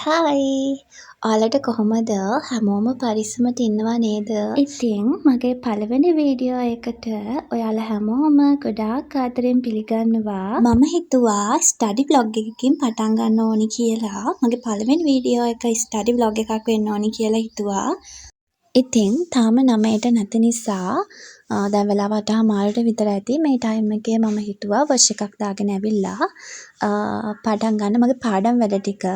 හයි ඔයාලට කොහොමද? හැමෝම පරිස්සමට ඉන්නවා නේද? ඉතින් මගේ පළවෙනි වීඩියෝ එකට ඔයාලා හැමෝම ගොඩාක් ආදරෙන් පිළිගන්නවා. මම හිතුවා ස්ටඩි බ්ලොග් එකකින් පටන් ගන්න ඕනි කියලා. මගේ පළවෙනි වීඩියෝ එක ස්ටඩි බ්ලොග් එකක් වෙන්න ඕනි කියලා හිතුවා. ඉතින් තාම 9ට නැති නිසා දැන් වෙලාව 8:00ට විතර ඇති. මේ ටයිම් එකේ මම හිතුවා වොච් එකක් දාගෙන ඇවිල්ලා පටන් ගන්න මගේ පාඩම් වැඩ ටික.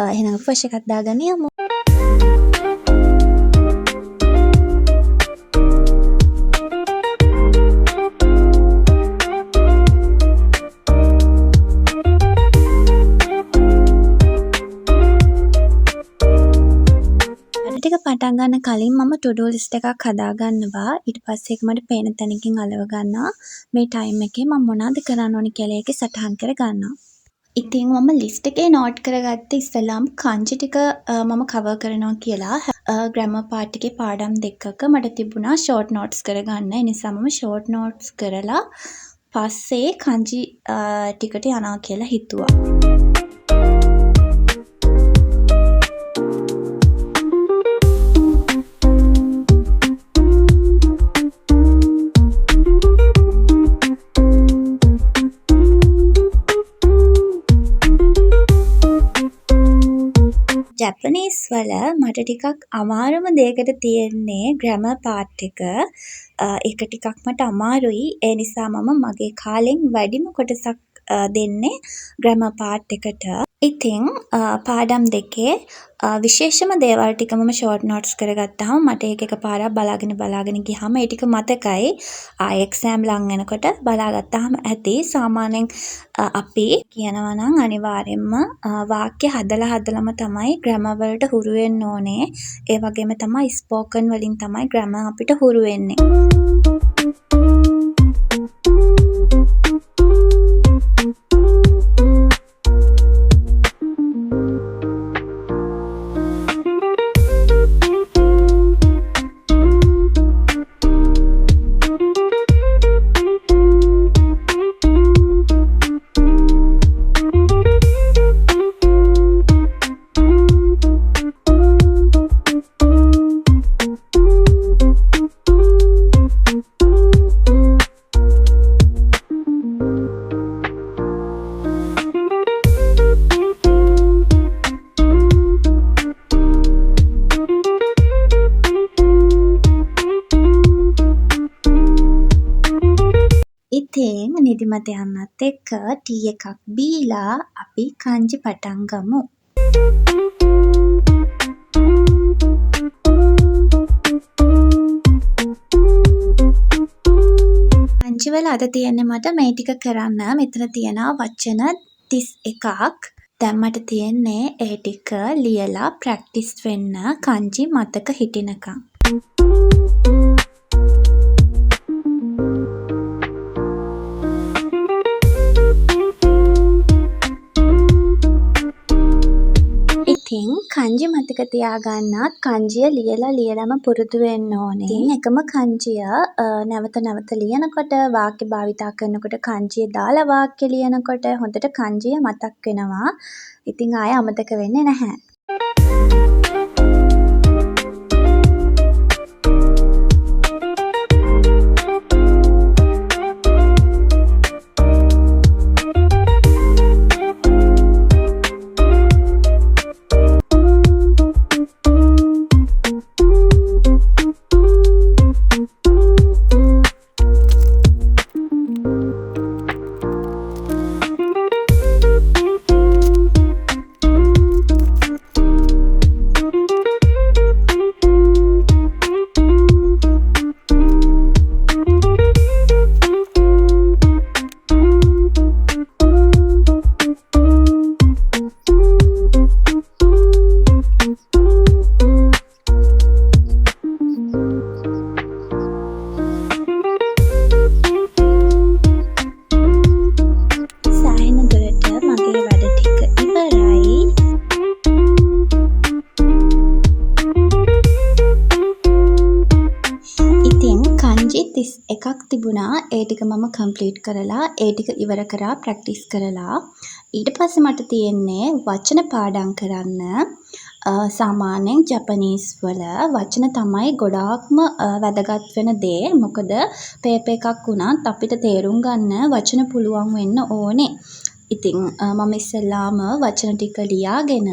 එහෙනම් වොච් එකක් දාගෙන යමු. ටික පටන් ගන්න කලින් මම ටු-ඩු ලිස්ට් එකක් හදා ගන්නවා. ඊට පස්සේ ඒක මට පේන තැනකින් අලව ගන්නවා. මේ ටයිම් එකේ මම මොනවද කරන්න ඕනි කියලා ඒක සටහන් කර ගන්නවා. ඉතින් මම ලිස්ට් එකේ නෝට් කරගත්ත ඉස්සෙල්ලාම කංචි ටික මම කවර් කරනවා කියලා. ග්‍රැමර් පාර්ට් එකේ පාඩම් දෙකක මට තිබුණා ෂෝට් නෝට්ස් කරගන්න. ඒ නිසා මම ෂෝට් නෝට්ස් කරලා පස්සේ කංචි ටිකට යනවා කියලා හිතුවා. ජැපනීස් වල මට ටිකක් අමාරුම දෙයකට තියෙන්නේ ග්‍රැමර් පාර්ට් එක. ඒක ටිකක් මට අමාරුයි. ඒ නිසා මම මගේ කාලෙන් වැඩිම කොටසක් දෙන්නේ ග්‍රැමර් පාර්ට් එකට. ඉතින් පාඩම් දෙකේ විශේෂම දේවල් ටික මම ෂෝට් නෝට්ස් කරගත්තාම මට ඒක එකපාරක් බලාගෙන ගියාම ඒ ටික මතකයි. එක්සෑම් ලං වෙනකොට බලාගත්තාම ඇති. සාමාන්‍යයෙන් අපි කියනවා නම් අනිවාර්යෙන්ම වාක්‍ය හදලම තමයි ග්‍රැමර් වලට හුරු වෙන්න ඕනේ. ඒ වගේම තමයි ස්පෝකන් වලින් තමයි ග්‍රැමර් අපිට හුරු වෙන්නේ. ඉතින් නිදිමත යන්නත් එක්ක ටී එකක් බීලා අපි කංචි පටන් ගමු. කංචි වල අද තියෙන්නේ මට මේ ටික කරන්න. මෙතන තියෙනවා වචන 31ක්. දැන් මට තියෙන්නේ ඒ ටික ලියලා ප්‍රැක්ටිස් වෙන්න කංචි මතක හිටිනකම්. ඉතින් කංජි මතක තියාගන්නත් කංජිය ලියලම පුරුදු වෙන්න ඕනේ. ඉතින් එකම කංජිය නැවත ලියනකොට වාක්‍ය භාවිතා කරනකොට කංජිය දාලා වාක්‍ය ලියනකොට හොඳට කංජිය මතක් වෙනවා. ඉතින් ආයෙ අමතක වෙන්නේ නැහැ. පුංචි 31ක් තිබුණා. ඒ ටික මම කම්ප්ලීට් කරලා ඒ ටික ඉවර කරා ප්‍රැක්ටිස් කරලා. ඊට පස්සේ මට තියෙන්නේ වචන පාඩම් කරන්න. සාමාන්‍යයෙන් ජපනීස් වල වචන තමයි ගොඩාක්ම වැදගත් වෙන දේ. මොකද පේපර් එකක් වුණත් අපිට තේරුම් ගන්න වචන පුළුවන් වෙන්න ඕනේ. ඉතින් මම ඉස්සෙල්ලාම වචන ටික ලියාගෙන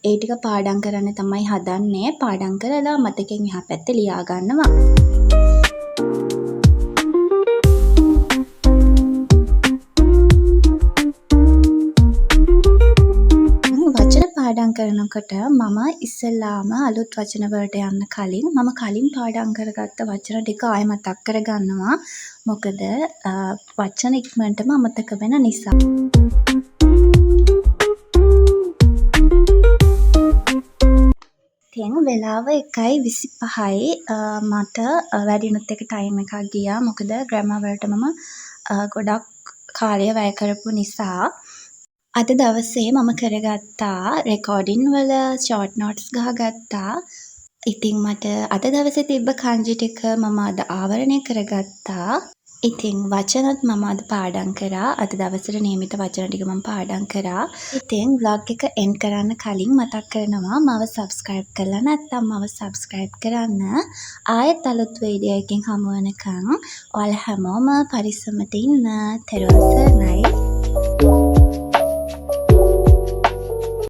ඒ ටික පාඩම් කරන්න තමයි හදන්නේ. පාඩම් කරලා මතකෙන් එහා පැත්තේ ලියා ගන්නවා. වචන පාඩම් කරනකොට මම ඉස්සෙල්ලාම අලුත් වචන වලට යන්න කලින් මම කලින් පාඩම් කරගත්ත වචන ටික ආයෙ මතක් කරගන්නවා. මොකද වචන ඉක්මනටම අමතක වෙන නිසා. දැන් වෙලාව 1:25යි. මට වැඩිනුත් එක ටයිම් එකක් ගියා. මොකද ග්‍රැමර් වලට මම ගොඩක් කාලය වැය කරපු නිසා. අද දවසේ මම කරගත්තා රෙකෝඩින් වල ෂෝට් නෝට්ස් ගහගත්තා. ඉතින් මට අද දවසේ තිබ්බ කන්ජි ටික මම අද ආවරණය කරගත්තා. ඉතින් වචනත් මම අද පාඩම් කරා. අද දවසට නියමිත වචන ටික මම පාඩම් කරා. ඉතින් vlog එක end කරන්න කලින් මතක් කරනවා මව subscribe කරලා නැත්නම් මව subscribe කරන්න. ආයෙත් අලුත් වීඩියෝ එකකින් හමු වෙනකන් ඔයාලා හැමෝම පරිස්සමට ඉන්න. තෙරුවන් සරණයි.